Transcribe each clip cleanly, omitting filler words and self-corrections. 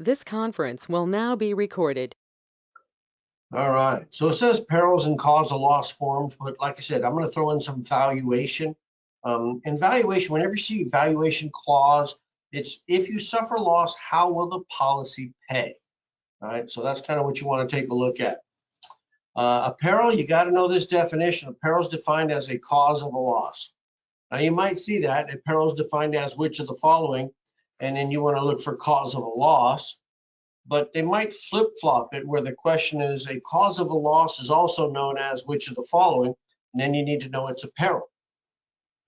This conference will now be recorded. All right, so it says perils and cause of loss forms, but like I said, I'm going to throw in some valuation. In valuation, whenever you see valuation clause, it's if you suffer loss, how will the policy pay? All right, so that's kind of what you want to take a look at. A peril, you got to know this definition. A peril is defined as a cause of a loss. Now you might see that a peril is defined as which of the following, and then you want to look for cause of a loss. But they might flip-flop it where the question is a cause of a loss is also known as which of the following, and then you need to know it's a peril.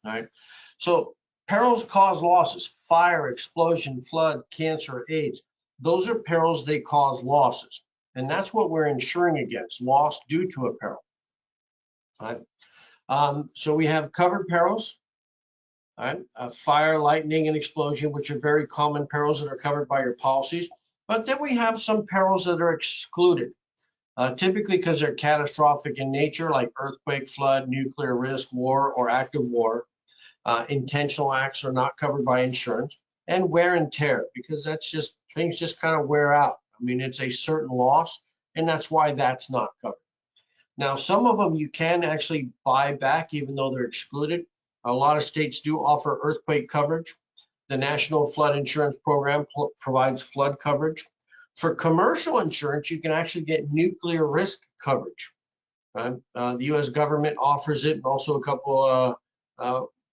All right. So perils cause losses: fire, explosion, flood, cancer, AIDS. Those are perils, they cause losses. And that's what we're insuring against, loss due to a peril. All right. So we have covered perils. All right. Fire, lightning, and explosion, which are very common perils that are covered by your policies. But then we have some perils that are excluded, typically because they're catastrophic in nature, like earthquake, flood, nuclear risk, war, or active war. Intentional acts are not covered by insurance, and wear and tear, because that's just things just kind of wear out. I mean, it's a certain loss, and that's why that's not covered. Now, some of them you can actually buy back, even though they're excluded. A lot of states do offer earthquake coverage. The National Flood Insurance Program provides flood coverage. For commercial insurance, you can actually get nuclear risk coverage. The U.S. government offers it, and also a couple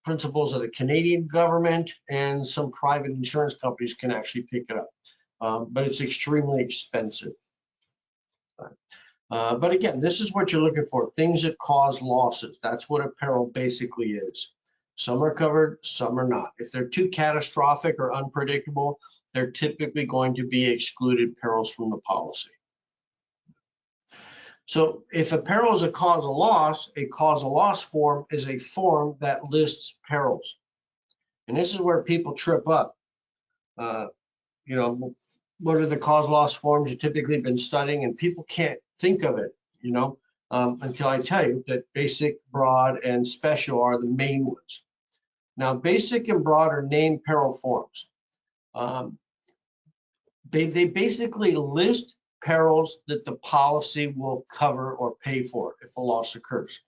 principles of the Canadian government, and some private insurance companies can actually pick it up. But it's extremely expensive. But again, this is what you're looking for, things that cause losses. That's what a peril basically is. Some are covered, some are not. If they're too catastrophic or unpredictable, they're typically going to be excluded perils from the policy. So if a peril is a cause of loss form is a form that lists perils. And this is where people trip up. You know, what are the cause of loss forms you've typically been studying? And people can't think of it, you know, until I tell you that basic, broad, and special are the main ones. Now, basic and broad are named peril forms. They basically list perils that the policy will cover or pay for if a loss occurs.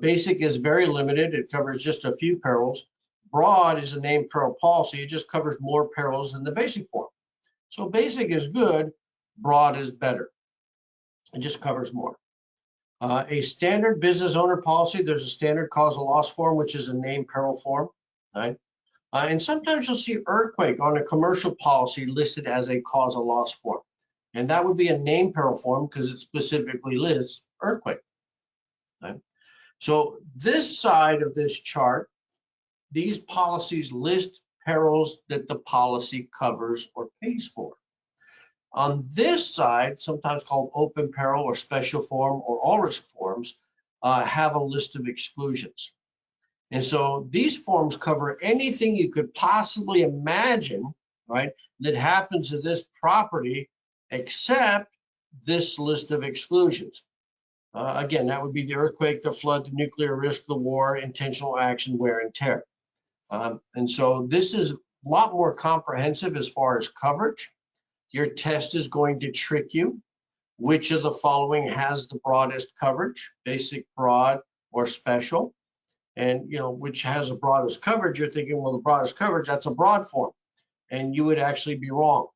Basic is very limited. It covers just a few perils. Broad is a named peril policy. It just covers more perils than the basic form. So basic is good, broad is better. It just covers more. A standard business owner policy, there's a standard cause of loss form, which is a named peril form, right? And sometimes you'll see earthquake on a commercial policy listed as a cause of loss form. And that would be a named peril form because it specifically lists earthquake. Right? So this side of this chart, these policies list perils that the policy covers or pays for. On this side, sometimes called open peril or special form or all risk forms, have a list of exclusions. And so these forms cover anything you could possibly imagine, right, that happens to this property except this list of exclusions. Again, that would be the earthquake, the flood, the nuclear risk, the war, intentional action, wear and tear. And so this is a lot more comprehensive as far as coverage. Your test is going to trick you. Which of the following has the broadest coverage, basic, broad, or special? And, you know, which has the broadest coverage? You're thinking, well, the broadest coverage, that's a broad form. And you would actually be wrong.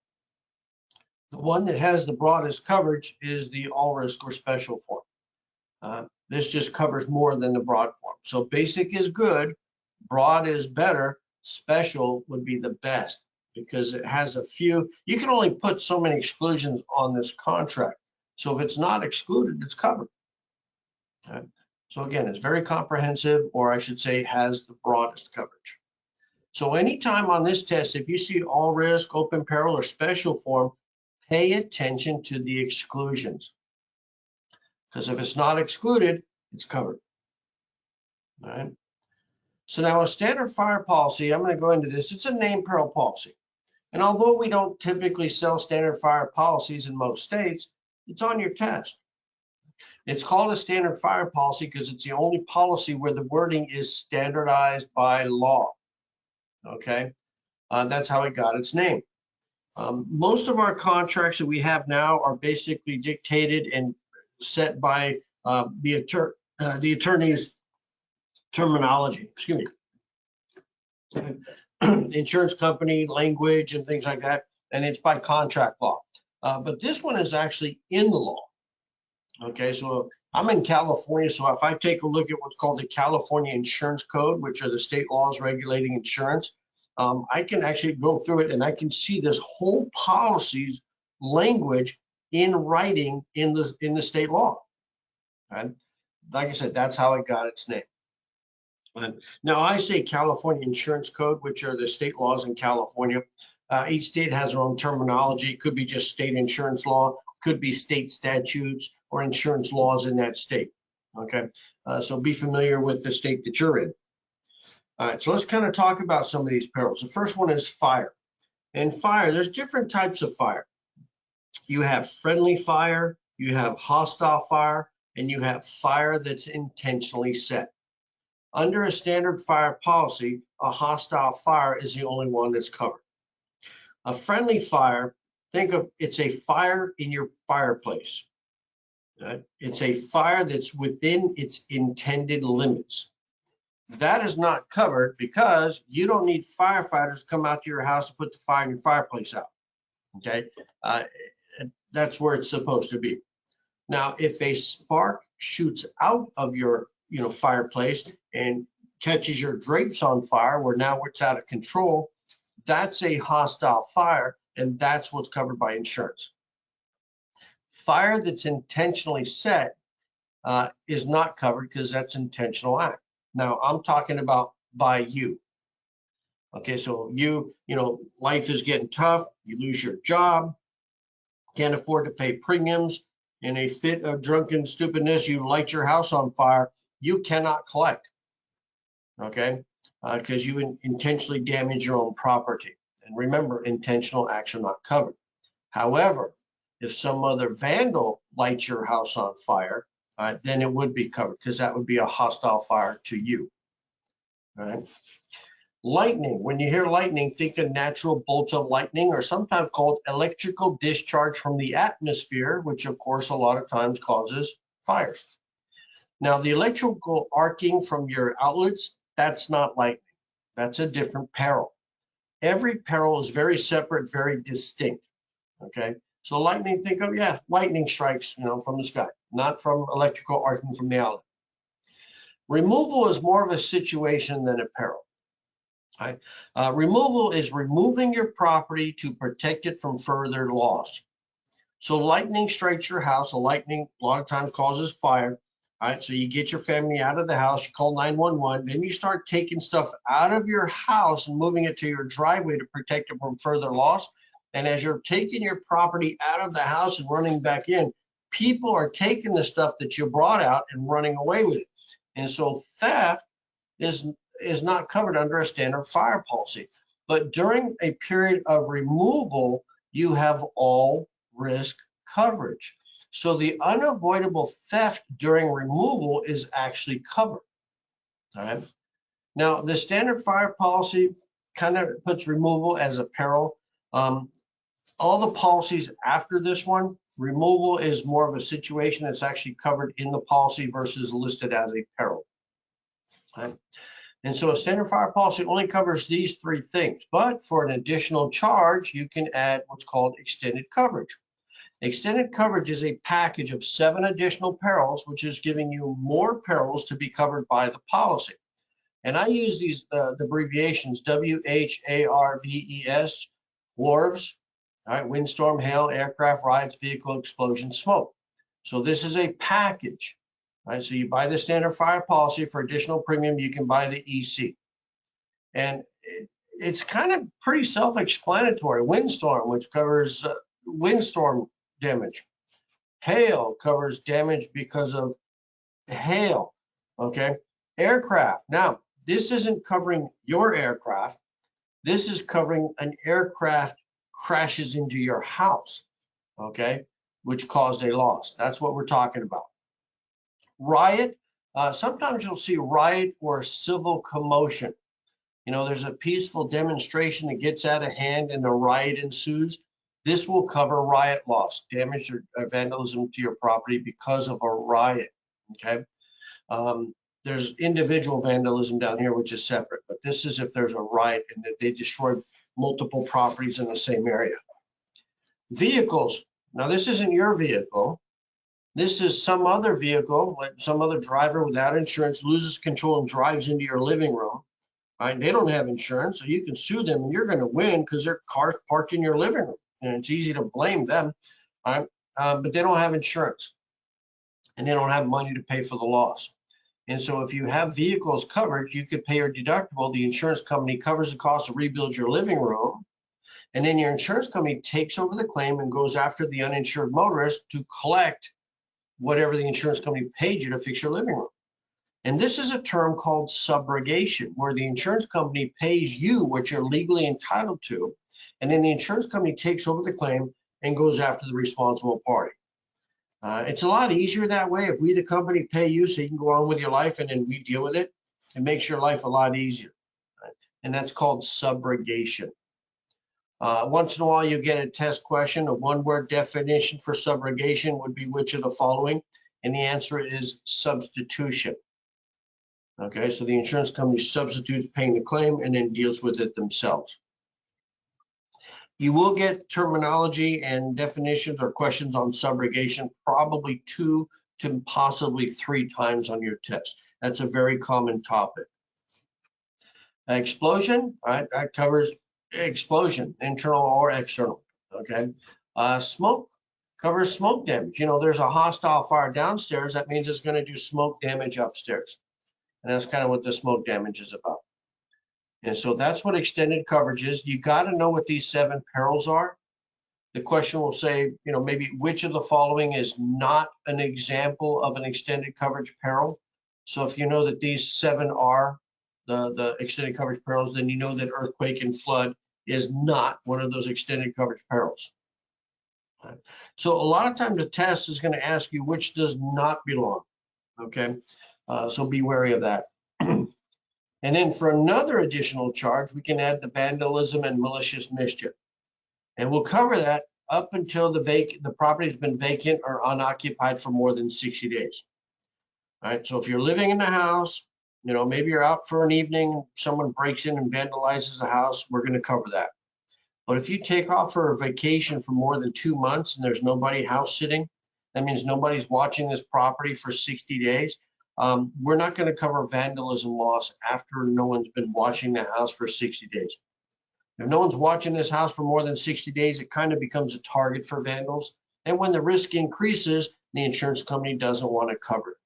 The one that has the broadest coverage is the all risk or special form. This just covers more than the broad form. So basic is good, broad is better, special would be the best because it has a few. You can only put so many exclusions on this contract. So if it's not excluded, it's covered. Right? So again, it's very comprehensive, or I should say has the broadest coverage. So anytime on this test, if you see all risk, open peril, or special form, pay attention to the exclusions. Because if it's not excluded, it's covered. All right. So now a standard fire policy, I'm going to go into this. It's a named peril policy. And although we don't typically sell standard fire policies in most states, it's on your test. It's called a standard fire policy because it's the only policy where the wording is standardized by law. Okay, that's how it got its name. Most of our contracts that we have now are basically dictated and set by the attorney's terminology, excuse me, insurance company language and things like that, and it's by contract law. But this one is actually in the law. Okay, so I'm in California, so if I take a look at what's called the California Insurance Code, which are the state laws regulating insurance, I can actually go through it and I can see this whole policy's language in writing in the state law. And like I said, that's how it got its name. Now I say California Insurance Code, which are the state laws in California. Each state has their own terminology. It could be just state insurance law, could be state statutes or insurance laws in that state. Okay, so be familiar with the state that you're in. All right, so let's kind of talk about some of these perils. The first one is fire. And fire, there's different types of fire. You have friendly fire, you have hostile fire, and you have fire that's intentionally set. Under a standard fire policy, a hostile fire is the only one that's covered. A friendly fire, think of it's a fire in your fireplace. It's a fire that's within its intended limits. That is not covered because you don't need firefighters to come out to your house and put the fire in your fireplace out. Okay, that's where it's supposed to be. Now, if a spark shoots out of your fireplace and catches your drapes on fire, where now it's out of control, that's a hostile fire, and that's what's covered by insurance. Fire that's intentionally set is not covered because that's intentional act. Now, I'm talking about by you. Okay, so life is getting tough, you lose your job, can't afford to pay premiums, in a fit of drunken stupidness, you light your house on fire, you cannot collect, okay, because you intentionally damage your own property. And remember, intentional acts are not covered. However, if some other vandal lights your house on fire, then it would be covered because that would be a hostile fire to you. All right. Lightning. When you hear lightning, think of natural bolts of lightning, or sometimes called electrical discharge from the atmosphere, which of course a lot of times causes fires. Now, the electrical arcing from your outlets, that's not lightning. That's a different peril. Every peril is very separate, very distinct. Okay. So lightning, think of, lightning strikes, from the sky, not from electrical arcing from the outlet. Removal is more of a situation than a peril. Right? Removal is removing your property to protect it from further loss. So lightning strikes your house. Lightning a lot of times causes fire. All right, so you get your family out of the house, you call 911, then you start taking stuff out of your house and moving it to your driveway to protect it from further loss. And as you're taking your property out of the house and running back in, people are taking the stuff that you brought out and running away with it. And so theft is not covered under a standard fire policy. But during a period of removal, you have all risk coverage. So the unavoidable theft during removal is actually covered. All right. Now, the standard fire policy kind of puts removal as a peril. All the policies after this one, removal is more of a situation that's actually covered in the policy versus listed as a peril. Right? And so a standard fire policy only covers these three things, but for an additional charge, you can add what's called extended coverage. Extended coverage is a package of 7 additional perils, which is giving you more perils to be covered by the policy. And I use these the abbreviations WHARVES, WARVs, all right, windstorm, hail, aircraft, riots, vehicle explosion, smoke. So this is a package. Right, so you buy the standard fire policy. For additional premium, you can buy the EC. And it's kind of pretty self-explanatory. Windstorm, which covers windstorm damage. Hail covers damage because of hail, okay? Aircraft. Now, this isn't covering your aircraft. This is covering an aircraft crashes into your house, okay, which caused a loss. That's what we're talking about. Riot, sometimes you'll see riot or civil commotion. There's a peaceful demonstration that gets out of hand and a riot ensues. This will cover riot loss, damage or vandalism to your property because of a riot, okay? There's individual vandalism down here, which is separate, but this is if there's a riot and that they destroy multiple properties in the same area. Vehicles. Now, this isn't your vehicle. This is some other vehicle, like some other driver without insurance loses control and drives into your living room. Right? They don't have insurance, so you can sue them and you're going to win because their car's parked in your living room. And it's easy to blame them, right? But they don't have insurance and they don't have money to pay for the loss. And so if you have vehicles covered, you could pay your deductible. The insurance company covers the cost to rebuild your living room. And then your insurance company takes over the claim and goes after the uninsured motorist to collect whatever the insurance company paid you to fix your living room. And this is a term called subrogation, where the insurance company pays you what you're legally entitled to, and then the insurance company takes over the claim and goes after the responsible party. It's a lot easier that way. If we, the company, pay you so you can go on with your life and then we deal with it, it makes your life a lot easier. Right? And that's called subrogation. Once in a while, you get a test question. A one-word definition for subrogation would be which of the following? And the answer is substitution. Okay, so the insurance company substitutes paying the claim and then deals with it themselves. You will get terminology and definitions or questions on subrogation probably 2 to possibly 3 times on your test. That's a very common topic. Explosion, right? That covers explosion, internal or external. Okay. Smoke covers smoke damage. You know, there's a hostile fire downstairs. That means it's going to do smoke damage upstairs. And that's kind of what the smoke damage is about. And so that's what extended coverage is. You got to know what these 7 perils are. The question will say, you know, maybe which of the following is not an example of an extended coverage peril. So if you know that these 7 are the extended coverage perils, then you know that earthquake and flood is not one of those extended coverage perils. So a lot of times the test is going to ask you which does not belong. Okay, so be wary of that. And then for another additional charge, we can add the vandalism and malicious mischief. And we'll cover that up until the property has been vacant or unoccupied for more than 60 days. All right, so if you're living in the house, you know, maybe you're out for an evening, someone breaks in and vandalizes the house, we're going to cover that. But if you take off for a vacation for more than 2 months and there's nobody house sitting, that means nobody's watching this property for 60 days. We're not going to cover vandalism loss after no one's been watching the house for 60 days. If no one's watching this house for more than 60 days, it kind of becomes a target for vandals. And when the risk increases, the insurance company doesn't want to cover it.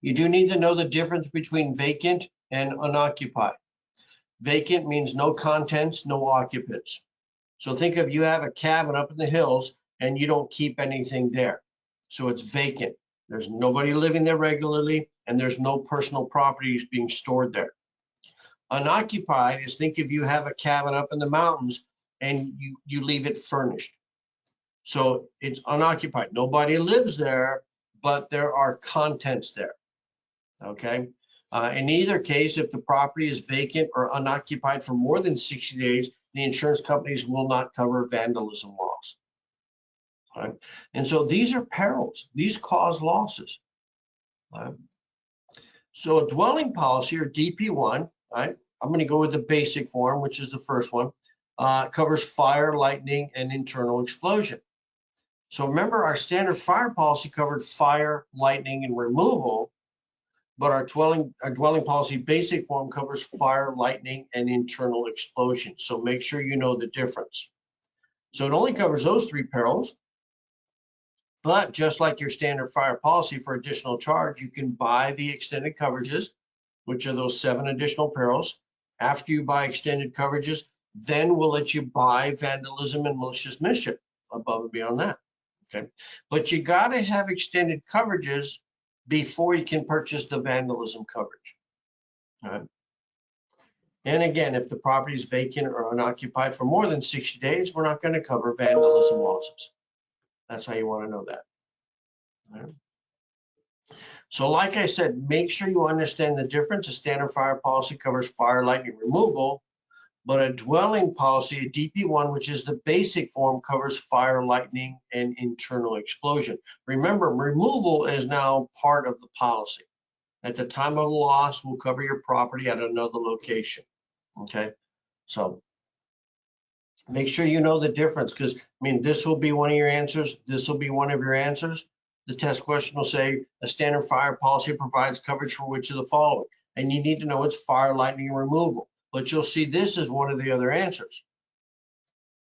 You do need to know the difference between vacant and unoccupied. Vacant means no contents, no occupants. So think of you have a cabin up in the hills and you don't keep anything there. So it's vacant. There's nobody living there regularly and there's no personal properties being stored there. Unoccupied is think if you have a cabin up in the mountains and you leave it furnished. So it's unoccupied. Nobody lives there, but there are contents there. Okay. In either case, if the property is vacant or unoccupied for more than 60 days, the insurance companies will not cover vandalism loss. Right? And so these are perils. These cause losses. Right? So a dwelling policy or DP1, right? I'm going to go with the basic form, which is the first one, covers fire, lightning, and internal explosion. So remember, our standard fire policy covered fire, lightning, and removal, but our dwelling policy basic form covers fire, lightning, and internal explosion. So make sure you know the difference. So it only covers those 3 perils. But just like your standard fire policy, for additional charge, you can buy the extended coverages, which are those 7 additional perils. After you buy extended coverages, then we'll let you buy vandalism and malicious mischief above and beyond that. Okay, but you got to have extended coverages before you can purchase the vandalism coverage. All right. And again, if the property is vacant or unoccupied for more than 60 days, we're not going to cover vandalism losses. That's how you want to know that. All right. So like I said, make sure you understand the difference. A standard fire policy covers fire, lightning, removal, But a dwelling policy, a DP1, which is the basic form, covers fire, lightning, and internal explosion. Remember, removal is now part of the policy. At the time of loss, we'll cover your property at another location. Okay, so make sure you know the difference, because I mean, this will be one of your answers. This will be one of your answers. The test question will say a standard fire policy provides coverage for which of the following, and you need to know it's fire, lightning, and removal. But you'll see this is one of the other answers.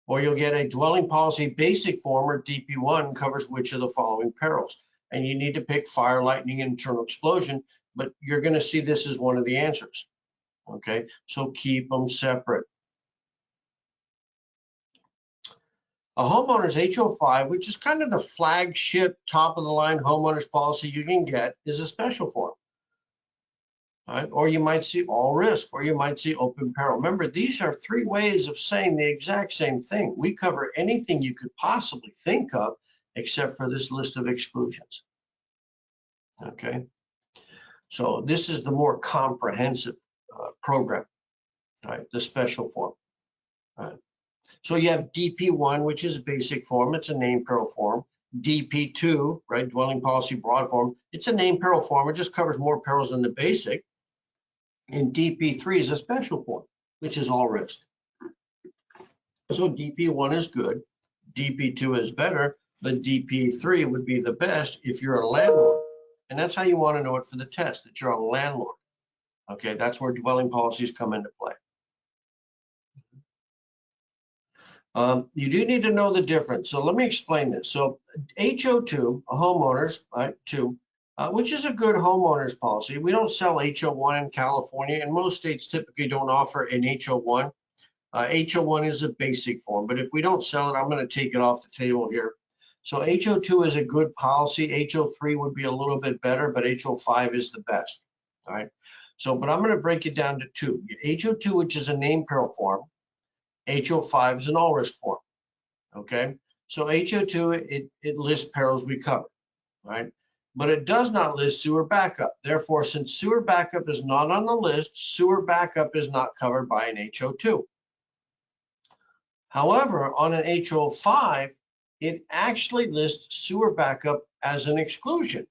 Or you'll get a dwelling policy basic form, or DP1, covers which of the following perils, and you need to pick fire, lightning, and internal explosion. But you're going to see this is one of the answers. Okay, so keep them separate. A homeowner's HO5, which is kind of the flagship top of the line homeowner's policy you can get, is a special form. All right? Or you might see all risk, or you might see open peril. Remember, these are three ways of saying the exact same thing. We cover anything you could possibly think of except for this list of exclusions. Okay, so this is the more comprehensive program, right? The special form. All right. So you have DP1, which is a basic form. It's a name peril form. DP2, right, dwelling policy broad form. It's a name peril form. It just covers more perils than the basic. And DP3 is a special form, which is all risk. So DP1 is good. DP2 is better, but DP3 would be the best if you're a landlord. And that's how you want to know it for the test, that you're a landlord. Okay, that's where dwelling policies come into play. You do need to know the difference. So let me explain this. So HO2, a homeowner's, right, which is a good homeowner's policy. We don't sell HO1 in California, and most states typically don't offer an HO1. HO1 is a basic form, but if we don't sell it, I'm going to take it off the table here. So HO2 is a good policy. HO3 would be a little bit better, but HO5 is the best. All right. So, but I'm going to break it down to two. HO2, which is a name peril form. HO5 is an all risk form. Okay. So HO2, it lists perils we cover. Right. But it does not list sewer backup. Therefore, since sewer backup is not on the list, sewer backup is not covered by an HO2. However, on an HO5, it actually lists sewer backup as an exclusion.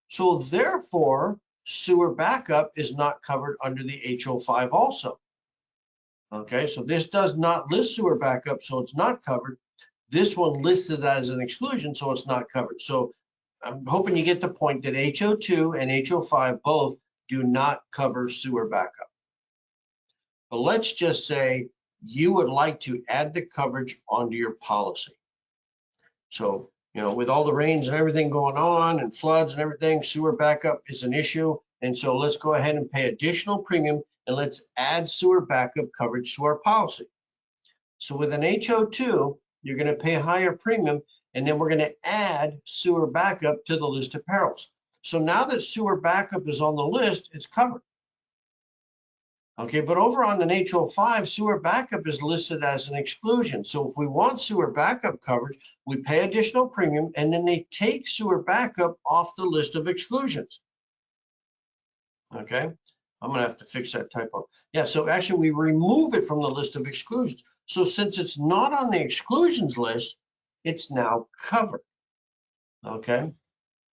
So therefore, sewer backup is not covered under the HO5 also. Okay, so this does not list sewer backup, so it's not covered. This one lists it as an exclusion, so it's not covered. So I'm hoping you get the point that HO2 and HO5 both do not cover sewer backup. But let's just say you would like to add the coverage onto your policy. So, you know, with all the rains and everything going on and floods and everything, sewer backup is an issue. And so let's go ahead and pay additional premium and let's add sewer backup coverage to our policy. So with an HO2, you're going to pay a higher premium, and then we're going to add sewer backup to the list of perils. So now that sewer backup is on the list, it's covered. Okay, but over on an HO5, sewer backup is listed as an exclusion. So if we want sewer backup coverage, we pay additional premium, and then they take sewer backup off the list of exclusions. Okay, I'm gonna have to fix that typo. Yeah, so actually we remove it from the list of exclusions. So since it's not on the exclusions list, it's now covered. Okay,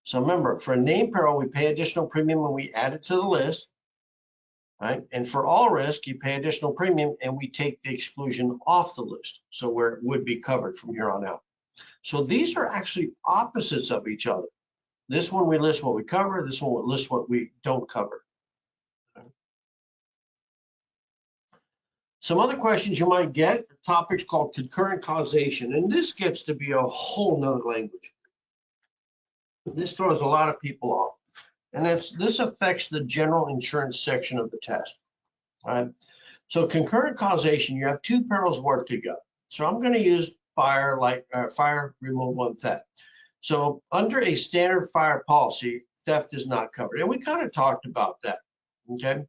so remember, for a name peril, we pay additional premium when we add it to the list. Right? And for all risk, you pay additional premium and we take the exclusion off the list. So where it would be covered from here on out. So these are actually opposites of each other. This one we list what we cover, this one we list what we don't cover. Okay. Some other questions you might get, topics called concurrent causation. And this gets to be a whole nother language. This throws a lot of people off. And this affects the general insurance section of the test. Right? So concurrent causation, you have two perils work together. So I'm going to use fire removal and theft. So under a standard fire policy, theft is not covered. And we kind of talked about that. Okay.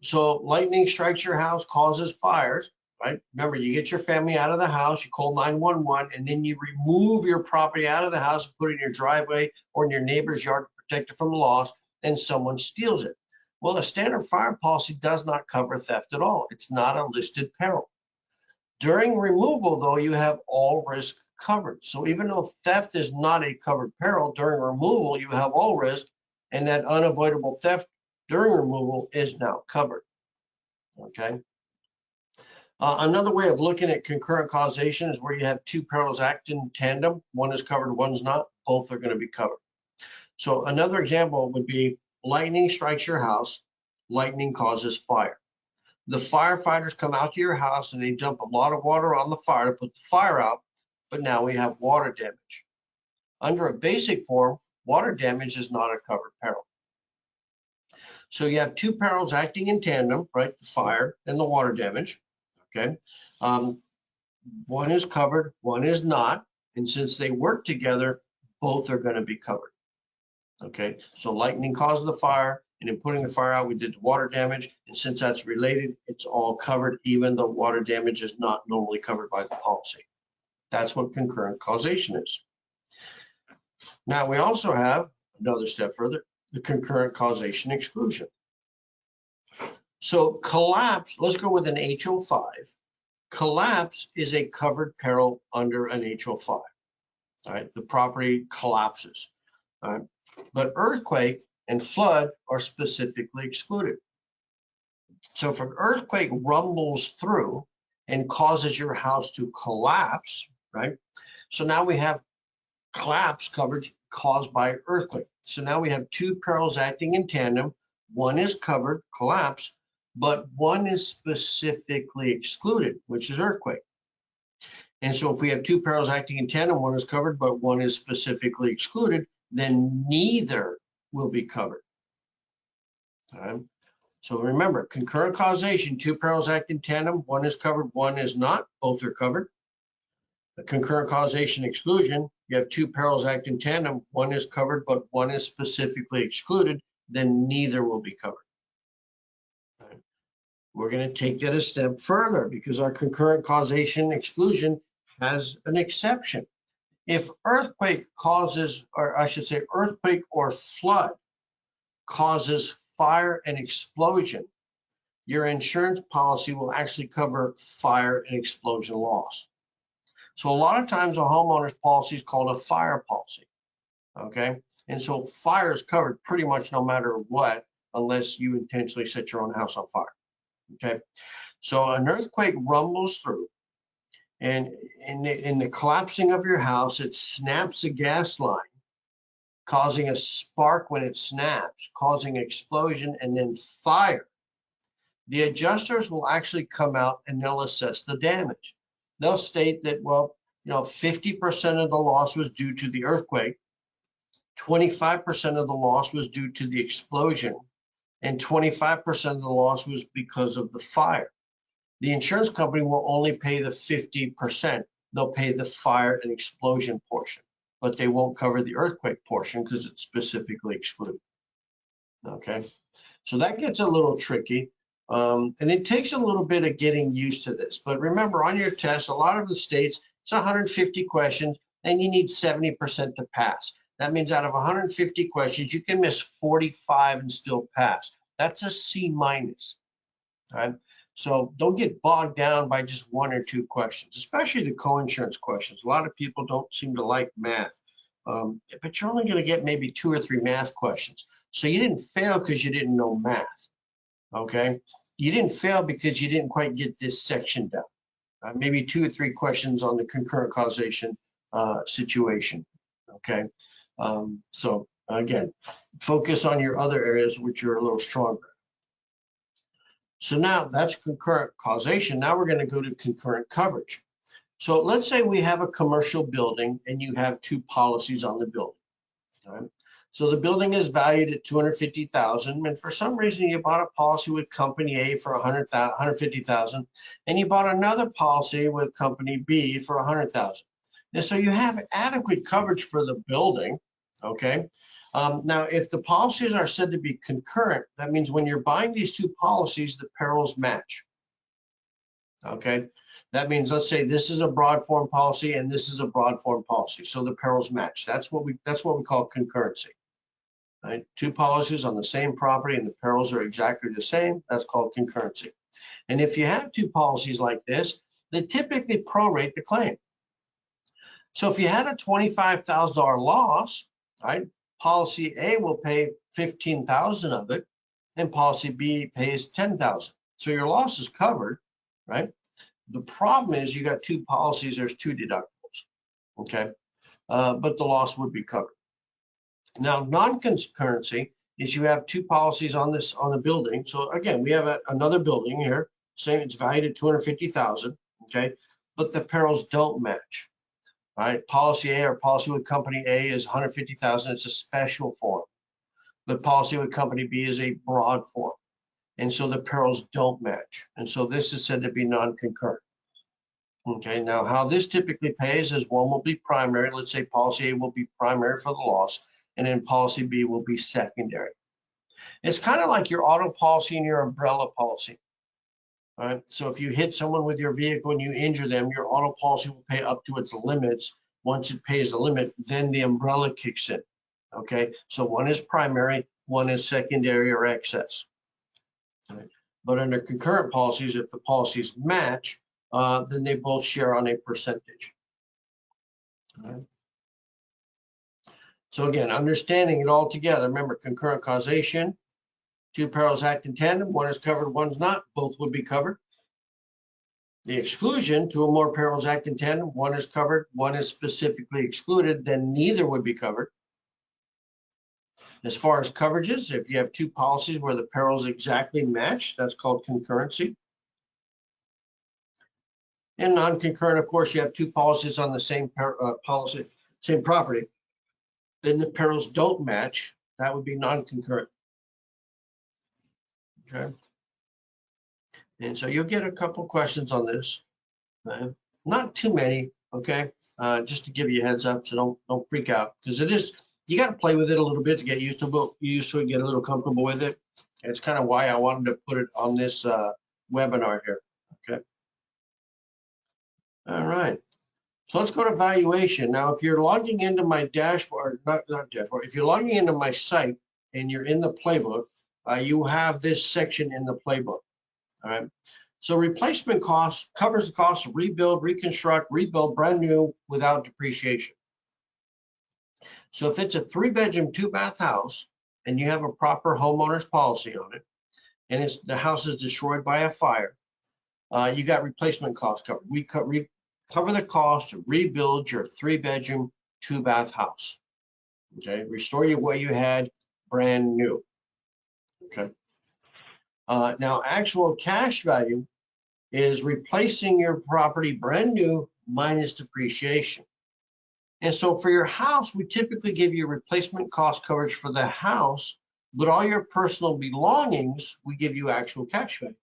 So lightning strikes your house, causes fires. Right? Remember, you get your family out of the house, you call 911, and then you remove your property out of the house, put it in your driveway or in your neighbor's yard to protect it from loss, and someone steals it. Well, a standard fire policy does not cover theft at all. It's not a listed peril. During removal, though, you have all risk covered. So even though theft is not a covered peril, during removal, you have all risk, and that unavoidable theft during removal is now covered. Okay. Another way of looking at concurrent causation is where you have two perils act in tandem. One is covered, one's not. Both are going to be covered. So another example would be lightning strikes your house. Lightning causes fire. The firefighters come out to your house and they dump a lot of water on the fire to put the fire out, but now we have water damage. Under a basic form, water damage is not a covered peril. So you have two perils acting in tandem, right? The fire and the water damage, okay? One is covered, one is not, and since they work together, both are going to be covered, okay? So lightning caused the fire, and in putting the fire out, we did the water damage. And since that's related, it's all covered, even though water damage is not normally covered by the policy. That's what concurrent causation is. Now, we also have another step further, the concurrent causation exclusion. So collapse, let's go with an HO5. Collapse is a covered peril under an HO5. All right, the property collapses. All right, but earthquake and flood are specifically excluded. So if an earthquake rumbles through and causes your house to collapse, right? So now we have collapse coverage caused by earthquake. So now we have two perils acting in tandem. One is covered, collapse, but one is specifically excluded, which is earthquake. And so if we have two perils acting in tandem, one is covered, but one is specifically excluded, then neither will be covered. All right. So remember, concurrent causation, two perils act in tandem, one is covered, one is not, both are covered. The concurrent causation exclusion, you have two perils act in tandem, one is covered, but one is specifically excluded, then neither will be covered. All right. We're going to take that a step further because our concurrent causation exclusion has an exception. If earthquake causes, or I should say earthquake or flood causes fire and explosion, your insurance policy will actually cover fire and explosion loss. So a lot of times a homeowner's policy is called a fire policy, okay? And so fire is covered pretty much no matter what, unless you intentionally set your own house on fire, okay? So an earthquake rumbles through, and in the collapsing of your house, it snaps a gas line, causing a spark when it snaps, causing explosion and then fire. The adjusters will actually come out and they'll assess the damage. They'll state that, well, 50% of the loss was due to the earthquake, 25% of the loss was due to the explosion, and 25% of the loss was because of the fire. The insurance company will only pay the 50%. They'll pay the fire and explosion portion, but they won't cover the earthquake portion because it's specifically excluded. Okay, so that gets a little tricky. And it takes a little bit of getting used to this. But remember, on your test, a lot of the states, it's 150 questions, and you need 70% to pass. That means out of 150 questions, you can miss 45 and still pass. That's a C minus. Right? So don't get bogged down by just one or two questions, especially the co-insurance questions. A lot of people don't seem to like math, but you're only going to get maybe 2 or 3 math questions. So you didn't fail because you didn't know math. Okay, you didn't fail because you didn't quite get this section done. Maybe 2 or 3 questions on the concurrent causation situation. Okay, so again, focus on your other areas which are a little stronger. So now that's concurrent causation. Now we're going to go to concurrent coverage. So let's say we have a commercial building and you have 2 policies on the building. All right? So the building is valued at $250,000, and for some reason you bought a policy with company A for $150,000, and you bought another policy with company B for $100,000. And so you have adequate coverage for the building, okay? Now, if the policies are said to be concurrent, that means when you're buying these 2 policies, the perils match, okay? That means, let's say this is a broad form policy and this is a broad form policy, so the perils match. That's what we call concurrency. right? Two policies on the same property and the perils are exactly the same. That's called concurrency. And if you have two policies like this, they typically prorate the claim. So if you had a $25,000 loss, right, policy A will pay 15,000 of it, and policy B pays 10,000. So your loss is covered, right? The problem is you got two policies, there's two deductibles, okay? But the loss would be covered. Now, non-concurrency is you have two policies on the building. So again, we have another building here, saying it's valued at 250,000, okay? But the perils don't match. Right, policy A or policy with company A is 150,000. It's a special form. The policy with company B is a broad form, and so the perils don't match. And so this is said to be non-concurrent. Okay, now how this typically pays is one will be primary. Let's say policy A will be primary for the loss, and then policy B will be secondary. It's kind of like your auto policy and your umbrella policy. All right, so if you hit someone with your vehicle and you injure them, your auto policy will pay up to its limits. Once it pays the limit, then the umbrella kicks in. Okay, so one is primary, one is secondary or excess. Right. But under concurrent policies, if the policies match, then they both share on a percentage. All right. So again, understanding it all together, remember concurrent causation, two perils act in tandem, one is covered, one's not, both would be covered. The exclusion, two or more perils act in tandem, one is covered, one is specifically excluded, then neither would be covered. As far as coverages, if you have two policies where the perils exactly match, that's called concurrency. And non-concurrent, of course, you have two policies on the same same property, then the perils don't match, that would be non-concurrent. Okay. And so you'll get a couple questions on this. Not too many, okay? Just to give you a heads up, so don't freak out, because it is, you got to play with it a little bit to get used to it, get a little comfortable with it. And it's kind of why I wanted to put it on this webinar here, okay? All right, so let's go to valuation. Now, if you're logging into my dashboard, not dashboard, if you're logging into my site and you're in the playbook, you have this section in the playbook, all right? So replacement cost covers the cost of rebuild, reconstruct, rebuild brand new without depreciation. So if it's a 3-bedroom, 2-bath house and you have a proper homeowner's policy on it, and the house is destroyed by a fire, you got replacement cost covered. We cover the cost to rebuild your 3-bedroom, 2-bath house. Okay, restore you what you had brand new. Okay. Now, actual cash value is replacing your property brand new minus depreciation. And so for your house, we typically give you replacement cost coverage for the house, but all your personal belongings, we give you actual cash value.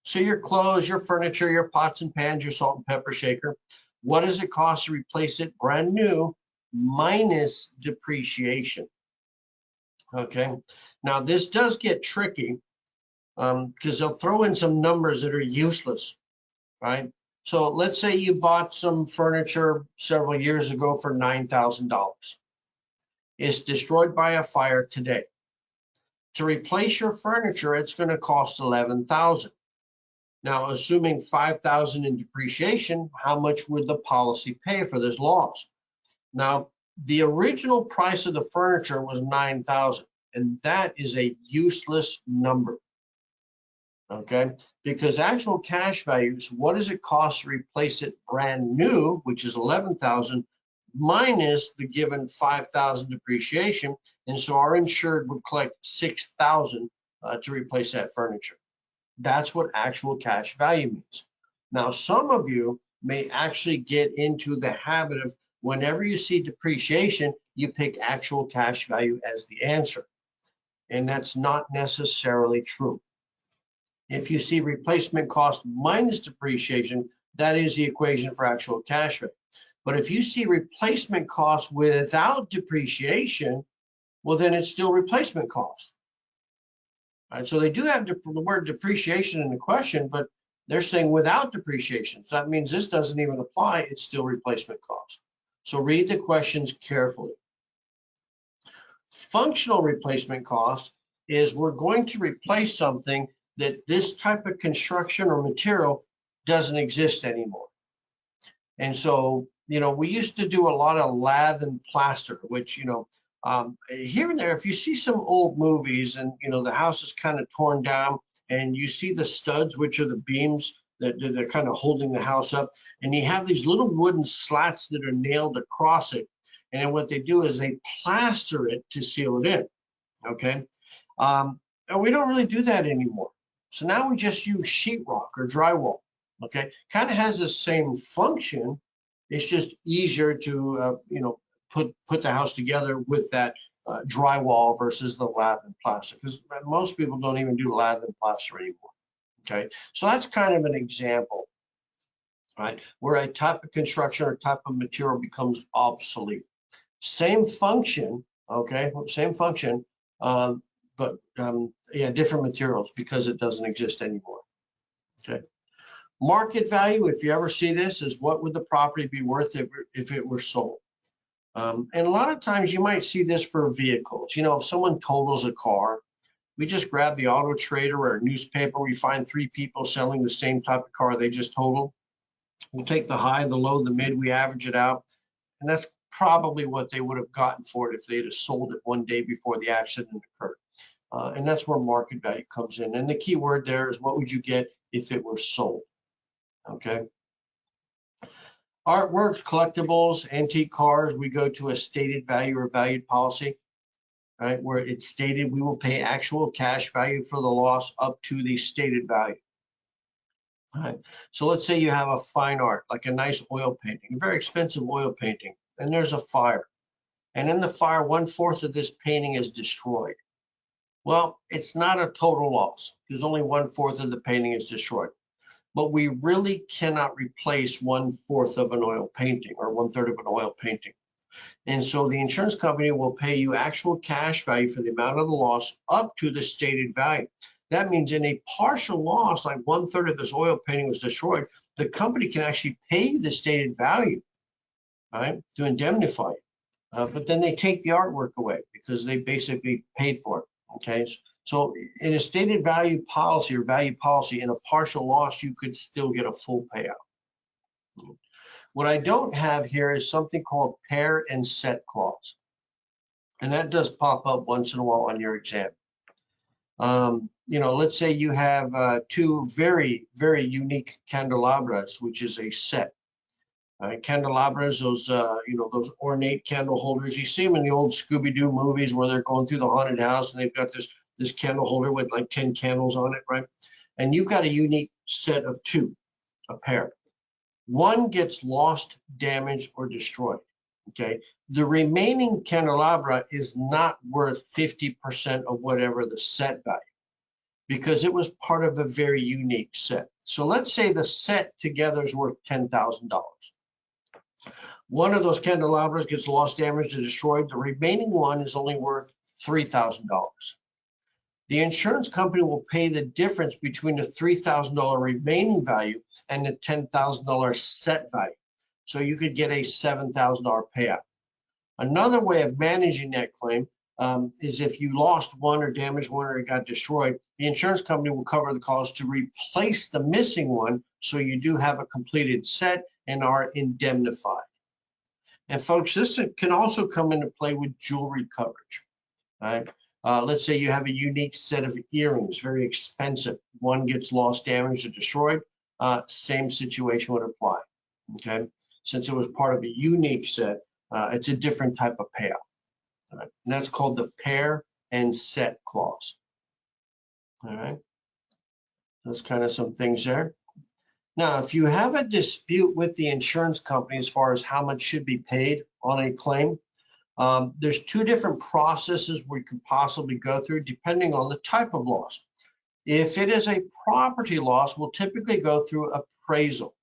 So your clothes, your furniture, your pots and pans, your salt and pepper shaker, what does it cost to replace it brand new minus depreciation? Okay, now this does get tricky, because they'll throw in some numbers that are useless, right? So let's say you bought some furniture several years ago for $9,000. It's destroyed by a fire today. To replace your furniture, it's going to cost $11,000. Now, assuming $5,000 in depreciation, how much would the policy pay for this loss? Now, the original price of the furniture was $9,000, and that is a useless number. Okay, because actual cash values, what does it cost to replace it brand new, which is $11,000 minus the given $5,000 depreciation, and so our insured would collect $6,000 to replace that furniture. That's what actual cash value means. Now, some of you may actually get into the habit of whenever you see depreciation, you pick actual cash value as the answer, and that's not necessarily true. If you see replacement cost minus depreciation, that is the equation for actual cash value. But if you see replacement cost without depreciation, well, then it's still replacement cost. All right, so they do have the word depreciation in the question, but they're saying without depreciation. So that means this doesn't even apply. It's still replacement cost. So read the questions carefully. Functional replacement cost is we're going to replace something that this type of construction or material doesn't exist anymore. And so, we used to do a lot of lath and plaster, which, here and there, if you see some old movies and, the house is kind of torn down and you see the studs, which are the beams that are kind of holding the house up, and you have these little wooden slats that are nailed across it. And then what they do is they plaster it to seal it in, okay? And we don't really do that anymore. So now we just use sheetrock or drywall, okay? Kind of has the same function. It's just easier to, put the house together with that drywall versus the lath and plaster, because most people don't even do lath and plaster anymore, okay? So that's kind of an example, right, where a type of construction or type of material becomes obsolete. Same function, okay, same function, but different materials because it doesn't exist anymore, okay? Market value, if you ever see this, is what would the property be worth if it were sold? And a lot of times you might see this for vehicles. If someone totals a car, we just grab the auto trader or a newspaper, we find 3 people selling the same type of car they just totaled. We'll take the high, the low, the mid, we average it out, and that's probably what they would have gotten for it if they'd have sold it one day before the accident occurred. And that's where market value comes in. And the key word there is what would you get if it were sold, okay? Artworks, collectibles, antique cars, we go to a stated value or valued policy, right, where it's stated we will pay actual cash value for the loss up to the stated value. All right. So let's say you have a fine art, like a nice oil painting, a very expensive oil painting, and there's a fire. And in the fire, 1/4 of this painting is destroyed. Well, it's not a total loss because only 1/4 of the painting is destroyed. But we really cannot replace 1/4 of an oil painting or 1/3 of an oil painting. And so the insurance company will pay you actual cash value for the amount of the loss up to the stated value. That means in a partial loss, like 1/3 of this oil painting was destroyed, the company can actually pay you the stated value, right, to indemnify you. But then they take the artwork away because they basically paid for it, okay? So in a stated value policy or value policy, in a partial loss, you could still get a full payout. What I don't have here is something called pair and set clause. And that does pop up once in a while on your exam. Let's say you have 2 very, very unique candelabras, which is a set. Candelabras, those ornate candle holders. You see them in the old Scooby-Doo movies where they're going through the haunted house and they've got this candle holder with like 10 candles on it, right? And you've got a unique set of 2, a pair. One gets lost, damaged, or destroyed, okay? The remaining candelabra is not worth 50% of whatever the set value because it was part of a very unique set. So let's say the set together is worth $10,000. One of those candelabras gets lost, damaged, or destroyed. The remaining one is only worth $3,000. The insurance company will pay the difference between the $3,000 remaining value and the $10,000 set value. So you could get a $7,000 payout. Another way of managing that claim is if you lost one or damaged one or it got destroyed, the insurance company will cover the cost to replace the missing one so you do have a completed set and are indemnified. And folks, this can also come into play with jewelry coverage, right? Let's say you have a unique set of earrings, very expensive. One gets lost, damaged, or destroyed. Same situation would apply, okay? Since it was part of a unique set, it's a different type of payout. Right? And that's called the pair and set clause. All right, that's kind of some things there. Now, if you have a dispute with the insurance company as far as how much should be paid on a claim, there's 2 different processes we could possibly go through depending on the type of loss. If it is a property loss, we'll typically go through appraisal.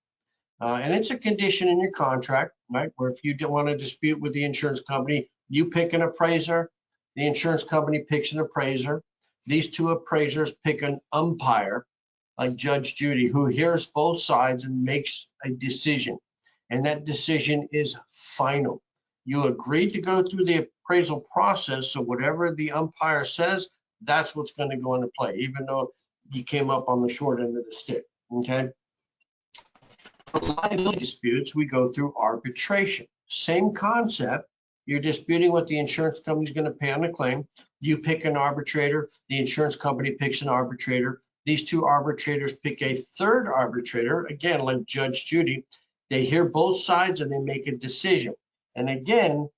And it's a condition in your contract, right? Where if you don't want to dispute with the insurance company, you pick an appraiser, the insurance company picks an appraiser. These 2 appraisers pick an umpire, like Judge Judy, who hears both sides and makes a decision. And that decision is final. You agreed to go through the appraisal process, so whatever the umpire says, that's what's going to go into play, even though you came up on the short end of the stick, okay? For liability disputes, we go through arbitration. Same concept. You're disputing what the insurance company is going to pay on the claim. You pick an arbitrator. The insurance company picks an arbitrator. These two arbitrators pick a third arbitrator. Again, like Judge Judy, they hear both sides and they make a decision. And again,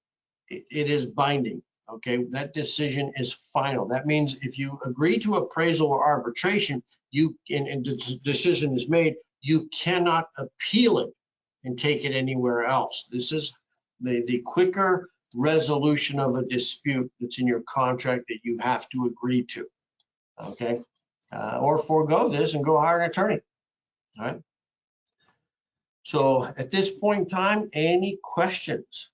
it is binding. Okay, that decision is final. That means if you agree to appraisal or arbitration, and the decision is made, you cannot appeal it and take it anywhere else. This is the quicker resolution of a dispute that's in your contract that you have to agree to, okay? Or forego this and go hire an attorney, all right? So at this point in time, any questions?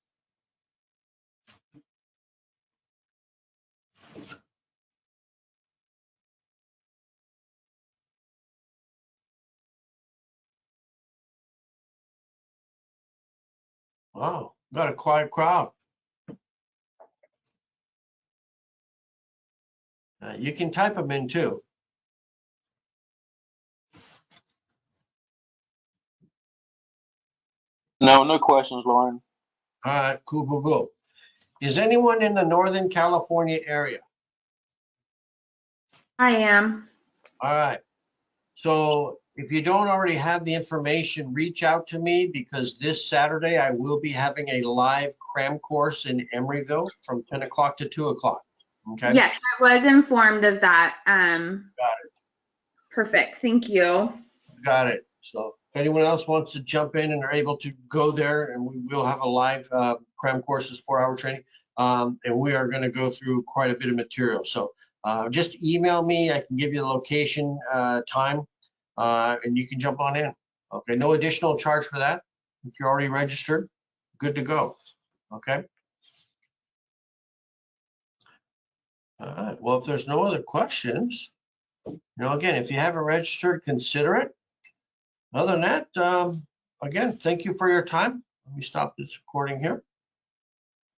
Wow, got a quiet crowd. You can type them in too. No questions, Lauren. All right, cool. Is anyone in the Northern California area? I am. All right. So if you don't already have the information, reach out to me, because this Saturday I will be having a live cram course in Emeryville from 10 o'clock to 2 o'clock. Okay. Yes, I was informed of that. Got it. Perfect. Thank you. Got it. So if anyone else wants to jump in and are able to go there, and we will have a live cram courses, 4-hour training, and we are going to go through quite a bit of material. So just email me. I can give you the location, time, and you can jump on in. Okay. No additional charge for that. If you're already registered, good to go. Okay. All right. Well, if there's no other questions, again, if you haven't registered, consider it. Other than that, again, thank you for your time. Let me stop this recording here.